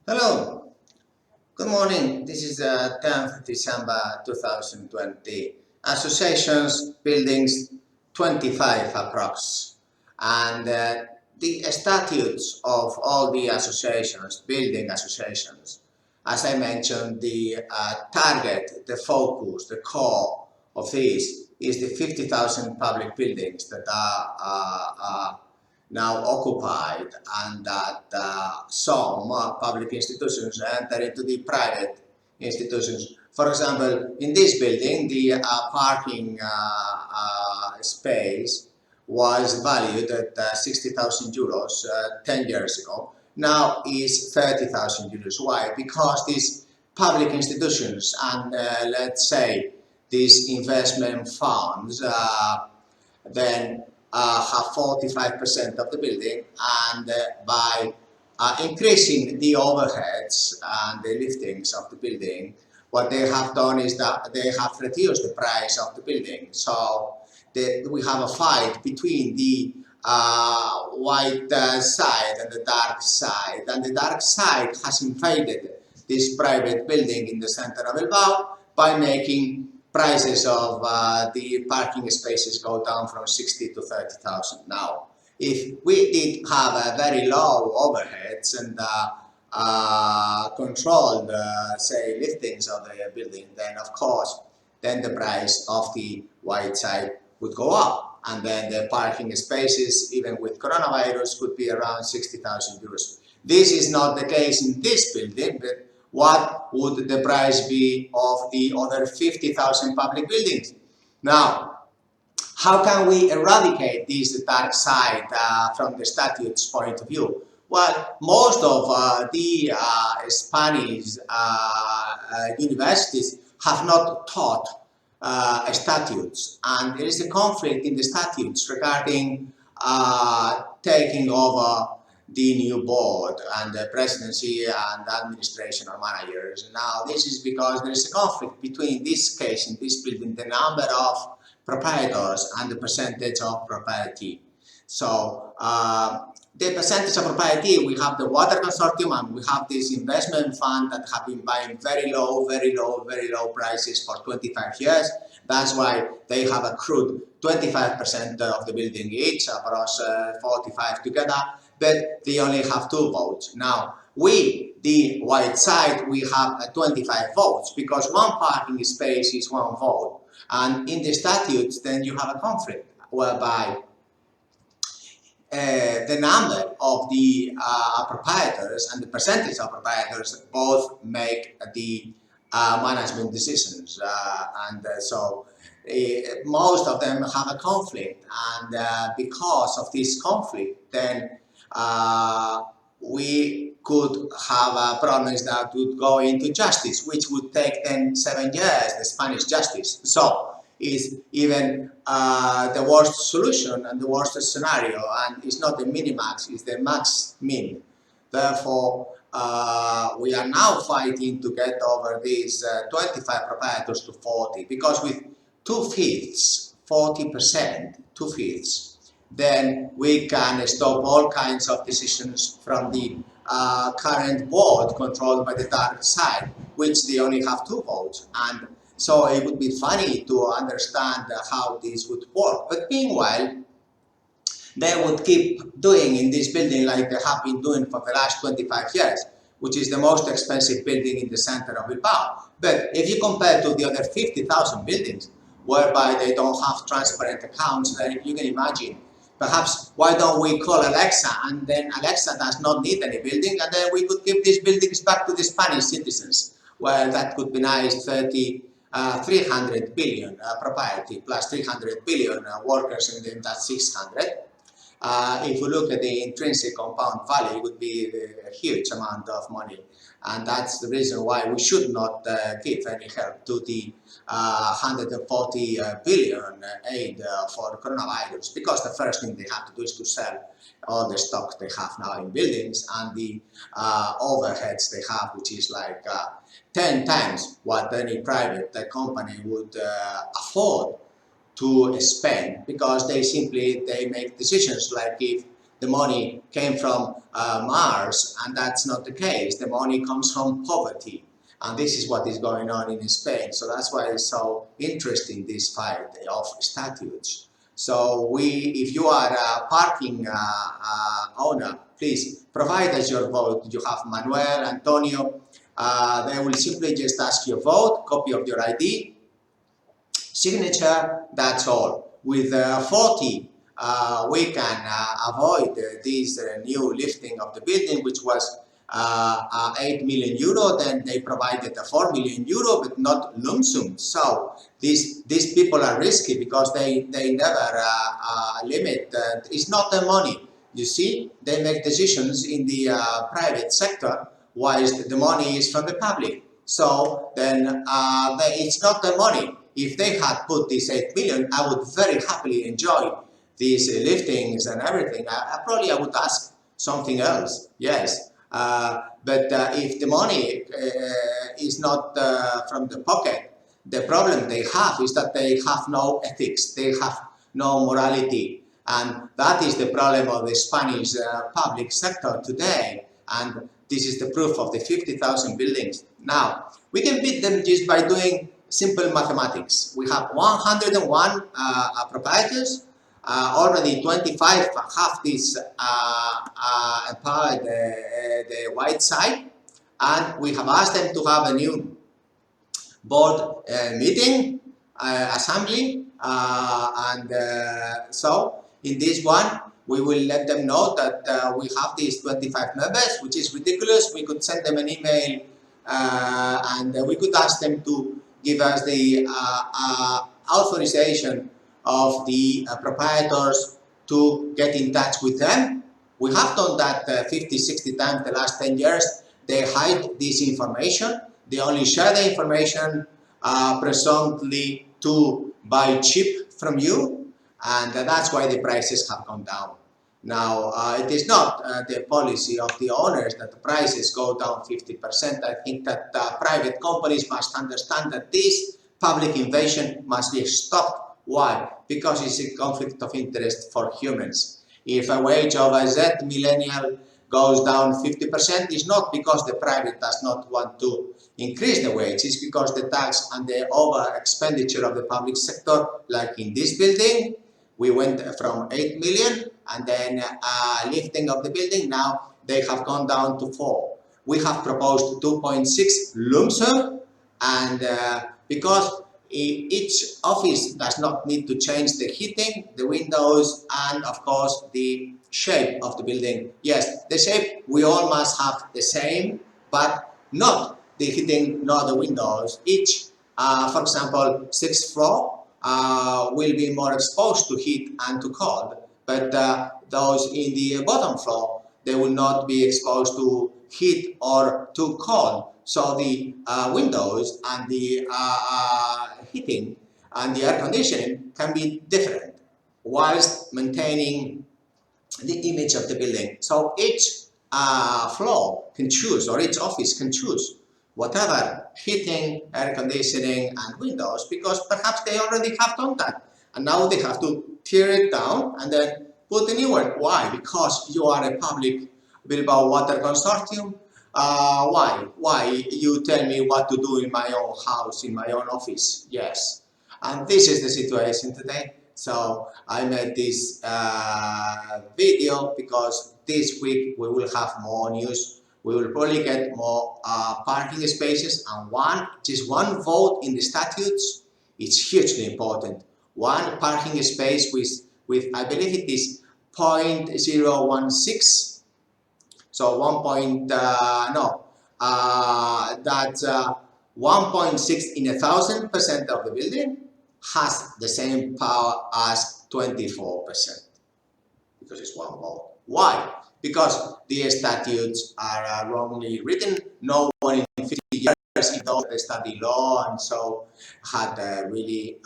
Hello, good morning. This is 10th December 2020. Associations, buildings, 25 approx. And the statutes of all the associations, building associations, as I mentioned, the target, the focus, the core of this is the 50,000 public buildings that are now occupied, and that some public institutions enter into the private institutions. For example, in this building, the parking space was valued at 60,000 euros 10 years ago. Now is 30,000 euros. Why? Because these public institutions and let's say these investment funds then have 45% of the building, and by increasing the overheads and the liftings of the building, what they have done is that they have reduced the price of the building. So we have a fight between the white side and the dark side, and the dark side has invaded this private building in the center of Bilbao by making prices of the parking spaces go down from 60 to 30,000 now. If we did have a very low overheads and controlled, say, liftings of the building, then of course, then the price of the white side would go up. And then the parking spaces, even with coronavirus, could be around 60,000 euros. This is not the case in this building, but what would the price be of the other 50,000 public buildings? Now, how can we eradicate this dark side from the statute's point of view? Well, most of the Spanish universities have not taught statutes, and there is a conflict in the statutes regarding taking over the new board and the presidency and administration or managers. Now, this is because there is a conflict between this case in this building, the number of proprietors and the percentage of propriety. So the percentage of propriety, we have the water consortium and we have this investment fund that have been buying very low prices for 25 years. That's why they have accrued 25% of the building each, across 45 together, but they only have 2 votes. Now, we, the white side, we have 25 votes because one parking space is 1 vote. And in the statutes, then you have a conflict whereby the number of the proprietors and the percentage of proprietors both make the management decisions, and so most of them have a conflict, and because of this conflict, then we could have problems that would go into justice, which would take then 7 years, the Spanish justice. So is even the worst solution and the worst scenario, and it's not the minimax, it's the max min. Therefore, we are now fighting to get over these 25 proprietors to 40, because with 2/5, 40%, 2/5, then we can stop all kinds of decisions from the current board controlled by the dark side, which they only have 2 votes. And so it would be funny to understand how this would work. But meanwhile, they would keep doing in this building like they have been doing for the last 25 years, which is the most expensive building in the center of Bilbao. But if you compare to the other 50,000 buildings, whereby they don't have transparent accounts, then you can imagine, perhaps, why don't we call Alexa, and then Alexa does not need any building, and then we could give these buildings back to the Spanish citizens. Well, that could be nice, 300 billion propriety plus 300 billion workers, and then that's 600. If we look at the intrinsic compound value, it would be a huge amount of money. And that's the reason why we should not give any help to the 140 billion aid for coronavirus, because the first thing they have to do is to sell all the stock they have now in buildings and the overheads they have, which is like 10 times what any private company would afford to spend, because they make decisions like if the money came from Mars, and that's not the case. The money comes from poverty. And this is what is going on in Spain. So that's why it's so interesting, this fight of statutes. So if you are a parking owner, please provide us your vote. You have Manuel, Antonio. They will simply just ask your vote, copy of your ID, signature, that's all. With 40, we can avoid this new lifting of the building, which was 8 million euro. Then they provided a 4 million euro, but not lump sum. So these people are risky because they never limit. It's not their money. You see, they make decisions in the private sector, whilst the money is from the public. So then it's not their money. If they had put this 8 million, I would very happily enjoy these liftings and everything. Probably I would ask something else, yes. But if the money is not from the pocket, the problem they have is that they have no ethics, they have no morality. And that is the problem of the Spanish public sector today. And this is the proof of the 50,000 buildings. Now, we can beat them just by doing simple mathematics. We have 101 proprietors. Already 25 have this empowered the white side, and we have asked them to have a new board meeting, assembly, and so in this one we will let them know that we have these 25 members, which is ridiculous. We could send them an email and we could ask them to give us the authorization of the proprietors to get in touch with them. We have done that 50, 60 times the last 10 years. They hide this information. They only share the information presumptively to buy cheap from you, and that's why the prices have gone down. Now, it is not the policy of the owners that the prices go down 50%. I think that private companies must understand that this public invasion must be stopped. Why? Because it's a conflict of interest for humans. If a wage of a Z millennial goes down 50%, it's not because the private does not want to increase the wage, it's because the tax and the over expenditure of the public sector, like in this building, we went from 8 million and then lifting of the building, now they have gone down to 4. We have proposed 2.6 lump sum, and because each office does not need to change the heating, the windows, and of course the shape of the building. Yes, the shape we all must have the same, but not the heating nor the windows. Each, for example, 6th floor will be more exposed to heat and to cold, but those in the bottom floor, they will not be exposed to heat or to cold. So the windows and the heating and the air conditioning can be different whilst maintaining the image of the building. So each floor can choose, or each office can choose whatever heating, air conditioning and windows, because perhaps they already have done that and now they have to tear it down and then put a new one. Why? Because you are a public Bilbao Water Consortium. Why you tell me what to do in my own house, in my own office? Yes, and this is the situation today. So I made this video because this week we will have more news. We will probably get more parking spaces, and just one vote in the statutes is hugely important. One parking space with I believe it is 0.016. So 1.6 in 1,000% of the building has the same power as 24%, because it's one vote. Why? Because the statutes are wrongly written. No one in 50 years knows the study law, and so had really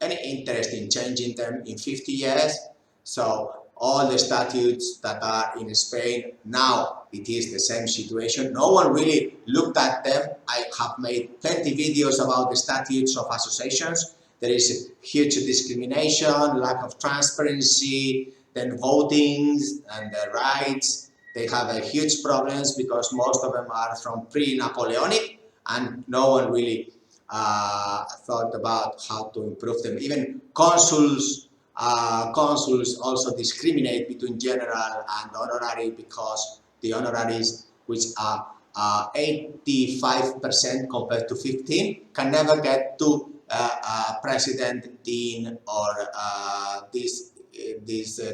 any interest in changing them in 50 years. So all the statutes that are in Spain now, it is the same situation. No one really looked at them. I have made plenty videos about the statutes of associations. There is huge discrimination, lack of transparency. then votings and the rights, they have a huge problems because most of them are from pre-Napoleonic, and no one really thought about how to improve them. Even consuls also discriminate between general and honorary, because the honoraries, which are 85% compared to 15, can never get to president, dean, or these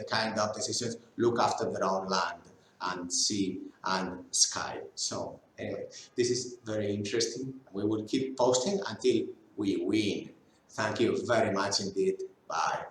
kind of decisions. Look after their own land and sea and sky. So anyway, this is very interesting. We will keep posting until we win. Thank you very much indeed. Bye.